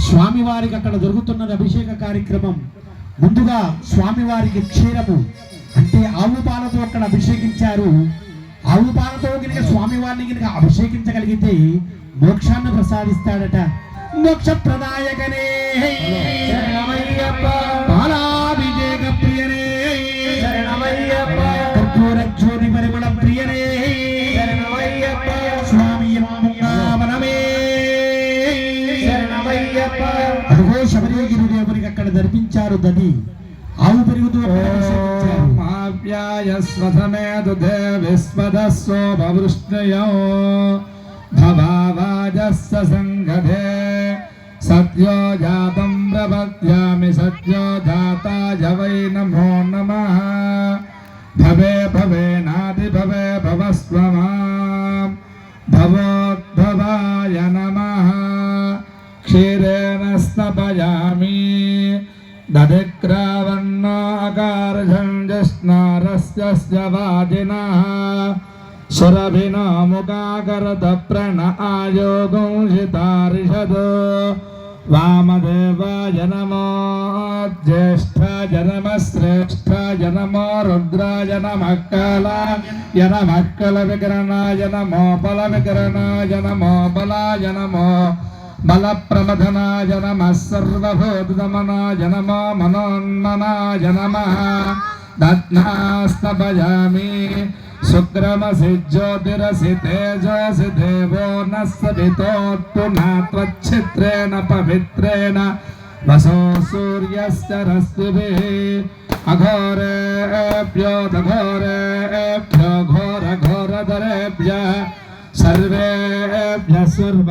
స్వామివారికి అక్కడ జరుగుతున్నది అభిషేక కార్యక్రమం. ముందుగా స్వామివారికి క్షీరము అంటే ఆవు పాలతో అక్కడ అభిషేకించారు. ఆవు పాలతో కనుక స్వామివారిని కనుక అభిషేకించగలిగితే మోక్షాన్ని ప్రసాదిస్తాడట. మోక్ష ప్రదాయకనే బాలాభిషేక ప్రియనే కర్పూర జ్యోతి పరిమళ ప్రియనే స్వామి అదిగో శబరిగిరి దేవునికి అక్కడ ధర్పించారు దది. ఆవు పెరుగుతూ సత్యో జాతం ప్రపద్యామి సత్యో జాతాయ వై నమో నమః. భవే భవేనాది భవే భవస్వమాం భవోద్భవాయ నమః. క్షీరేణ స్నపయామి దధిక్రావన్నాకారజం జస్నారస్య వాజినః. సురభినో ముఖాకరత ప్రణ్ ఆయోగంషితారిషద్. వామదేవాయ నమో జ్యేష్ఠాయ నమః శ్రేష్ఠాయ నమో రుద్రాయ నమః కాలాయ నమః కలవికరణాయ నమో బలవికరణాయ నమో బలాయ నమో బలప్రమథనాయ నమః సర్వభూతదమనాయ నమో మనోన్మనాయ నమః. దత్నాస్తపయామి శుక్రమసి జ్యోతిరసి తేజోసి దేవో న సవితోత్తు నాత్వచ్చిత్రేణ పవిత్రేణ వసో సూర్యస్య రశ్మిభిః. అఘోరేభ్యో దఘోరేభ్యో ఘోర ఘోరధరేభ్యః సర్వేభ్యః సర్వ